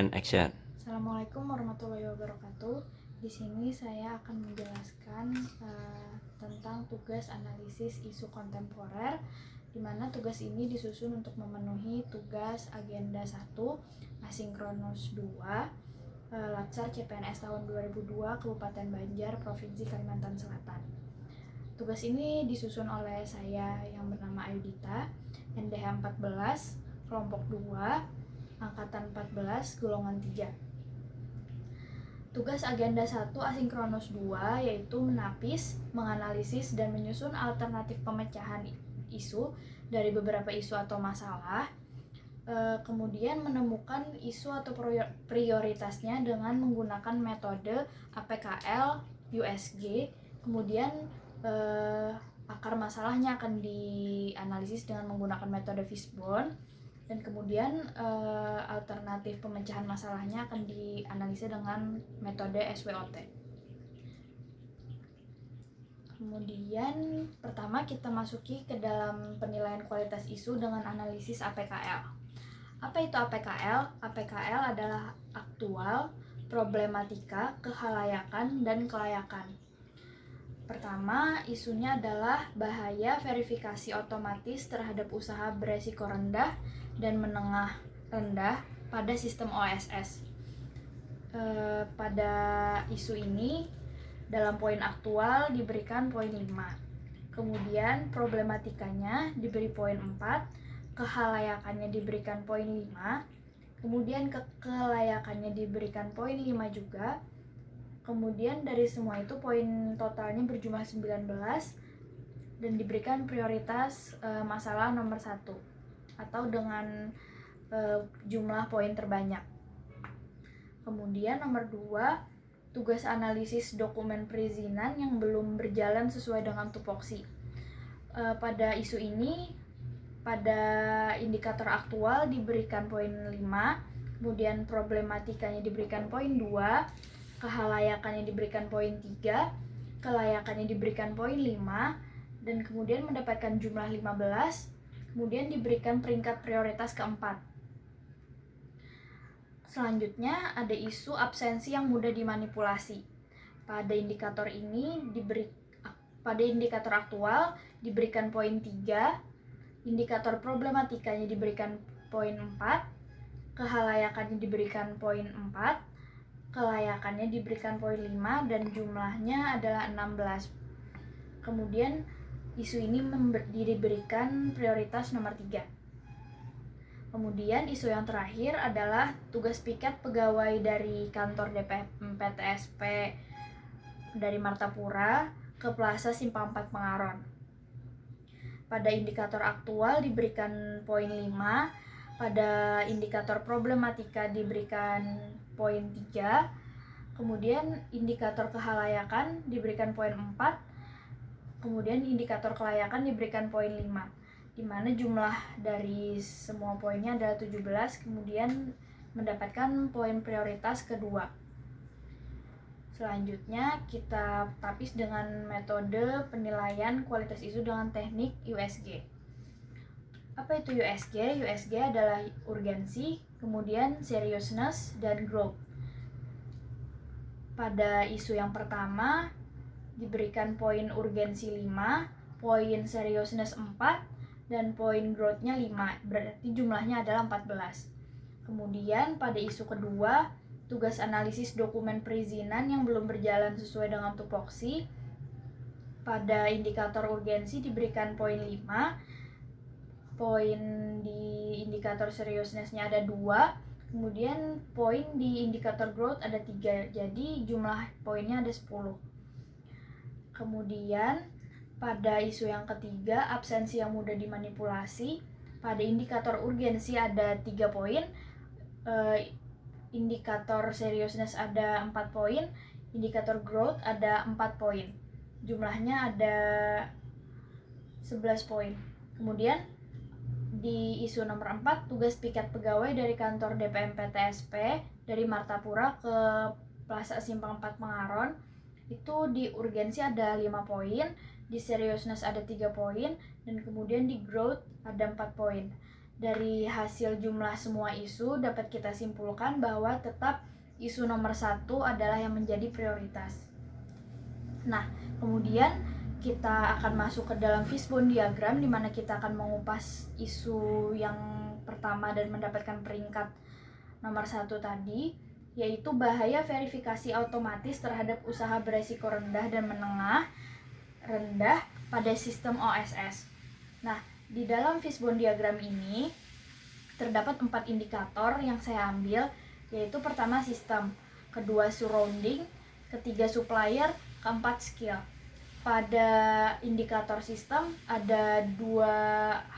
and action. Assalamualaikum warahmatullahi wabarakatuh. Di sini saya akan menjelaskan tentang tugas analisis isu kontemporer, di mana tugas ini disusun untuk memenuhi tugas agenda 1, asinkronus 2, Latsar CPNS tahun 2002, Kabupaten Banjar, Provinsi Kalimantan Selatan. Tugas ini disusun oleh saya yang bernama Ayudita, NDH 14, kelompok 2, Angkatan 14, golongan 3. Tugas agenda 1 asinkronus 2 yaitu menapis, menganalisis, dan menyusun alternatif pemecahan isu dari beberapa isu atau masalah, kemudian menemukan isu atau prioritasnya dengan menggunakan metode APKL, USG, kemudian akar masalahnya akan dianalisis dengan menggunakan metode Fishbone, dan kemudian alternatif pemecahan masalahnya akan dianalisa dengan metode SWOT. Kemudian pertama kita masuki ke dalam penilaian kualitas isu dengan analisis APKL. Apa itu APKL? APKL adalah aktual, problematika, kehalayakan, dan kelayakan. Pertama, isunya adalah bahaya verifikasi otomatis terhadap usaha beresiko rendah dan menengah rendah pada sistem OSS. Pada isu ini, dalam poin aktual diberikan poin 5. Kemudian problematikanya diberi poin 4, kehalayakannya diberikan poin 5, kemudian kelayakannya diberikan poin 5 juga. Kemudian dari semua itu poin totalnya berjumlah 19 dan diberikan prioritas masalah nomor 1 atau dengan jumlah poin terbanyak. Kemudian nomor 2, tugas analisis dokumen perizinan yang belum berjalan sesuai dengan tupoksi. Pada isu ini, pada indikator aktual diberikan poin 5, kemudian problematikanya diberikan poin 2, kehalayakannya diberikan poin 3, kelayakannya diberikan poin 5, dan kemudian mendapatkan jumlah 15, kemudian diberikan peringkat prioritas keempat. Selanjutnya ada isu absensi yang mudah dimanipulasi. Pada indikator ini pada indikator aktual diberikan poin 3, indikator problematikanya diberikan poin 4, kehalayakannya diberikan poin 4, kelayakannya diberikan poin 5, dan jumlahnya adalah 16. Kemudian isu ini diberikan prioritas nomor 3. Kemudian isu yang terakhir adalah tugas piket pegawai dari kantor DPM-PTSP dari Martapura ke Plaza Simpang 4 Pengaron. Pada indikator aktual diberikan poin 5, pada indikator problematika diberikan poin 3, kemudian indikator kehalayakan diberikan poin 4, kemudian indikator kelayakan diberikan poin 5, di mana jumlah dari semua poinnya adalah 17, kemudian mendapatkan poin prioritas kedua. Selanjutnya kita tapis dengan metode penilaian kualitas isu dengan teknik USG. Apa itu USG? USG adalah urgensi, kemudian seriousness, dan growth. Pada isu yang pertama diberikan poin urgensi 5, poin seriousness 4, dan poin growth-nya 5, berarti jumlahnya adalah 14. Kemudian pada isu kedua, tugas analisis dokumen perizinan yang belum berjalan sesuai dengan tupoksi. Pada indikator urgensi diberikan poin 5, poin di indikator seriousness-nya ada 2, kemudian poin di indikator growth ada 3, jadi jumlah poinnya ada 10. Kemudian pada isu yang ketiga, absensi yang mudah dimanipulasi. Pada indikator urgensi ada 3 poin, indikator seriousness ada 4 poin, indikator growth ada 4 poin, jumlahnya ada 11 poin. Kemudian di isu nomor 4, tugas piket pegawai dari kantor DPM-PTSP dari Martapura ke Plaza Simpang 4 Pengaron, itu di urgensi ada 5 poin, di seriousness ada 3 poin, dan kemudian di growth ada 4 poin. Dari hasil jumlah semua isu dapat kita simpulkan bahwa tetap isu nomor 1 adalah yang menjadi prioritas. Nah, kemudian kita akan masuk ke dalam fishbone diagram, di mana kita akan mengupas isu yang pertama dan mendapatkan peringkat nomor 1 tadi, yaitu bahaya verifikasi otomatis terhadap usaha beresiko rendah dan menengah rendah pada sistem OSS. Nah, di dalam fishbone diagram ini terdapat 4 indikator yang saya ambil, yaitu pertama sistem, kedua surrounding, ketiga supplier, keempat skill. Pada indikator sistem ada 2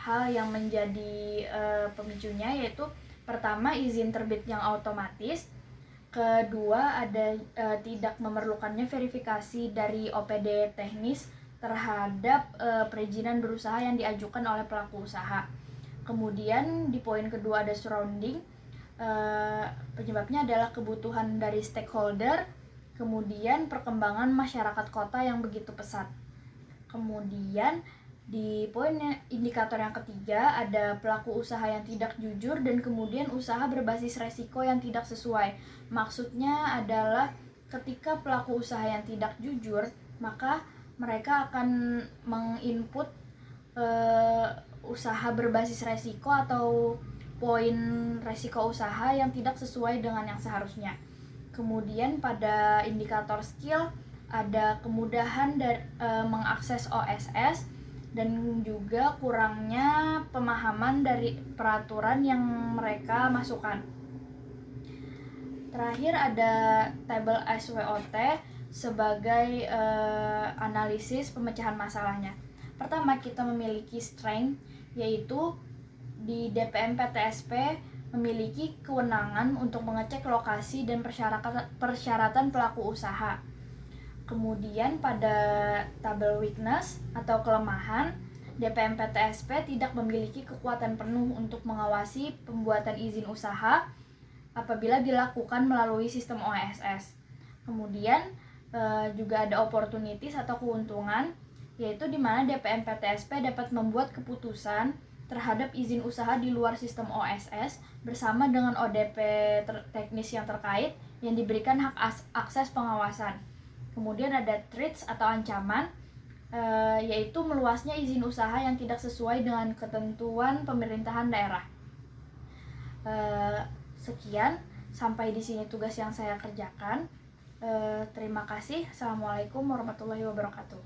hal yang menjadi pemicunya, yaitu pertama izin terbit yang otomatis, kedua ada tidak memerlukannya verifikasi dari OPD teknis terhadap perizinan berusaha yang diajukan oleh pelaku usaha. Kemudian di poin kedua ada surrounding, penyebabnya adalah kebutuhan dari stakeholder, kemudian perkembangan masyarakat kota yang begitu pesat. Kemudian di poin indikator yang ketiga ada pelaku usaha yang tidak jujur dan kemudian usaha berbasis resiko yang tidak sesuai. Maksudnya adalah ketika pelaku usaha yang tidak jujur, maka mereka akan menginput usaha berbasis resiko atau poin resiko usaha yang tidak sesuai dengan yang seharusnya. Kemudian pada indikator skill ada kemudahan mengakses OSS dan juga kurangnya pemahaman dari peraturan yang mereka masukkan. Terakhir ada tabel SWOT sebagai analisis pemecahan masalahnya. Pertama, kita memiliki strength, yaitu di DPM PTSP memiliki kewenangan untuk mengecek lokasi dan persyaratan pelaku usaha. Kemudian pada tabel weakness atau kelemahan, DPM PTSP tidak memiliki kekuatan penuh untuk mengawasi pembuatan izin usaha apabila dilakukan melalui sistem OSS. Kemudian juga ada opportunities atau keuntungan, yaitu di mana DPM PTSP dapat membuat keputusan terhadap izin usaha di luar sistem OSS bersama dengan ODP teknis yang terkait yang diberikan hak akses pengawasan. Kemudian ada threats atau ancaman, yaitu meluasnya izin usaha yang tidak sesuai dengan ketentuan pemerintahan daerah. Sekian, sampai di sini tugas yang saya kerjakan. Terima kasih. Assalamualaikum warahmatullahi wabarakatuh.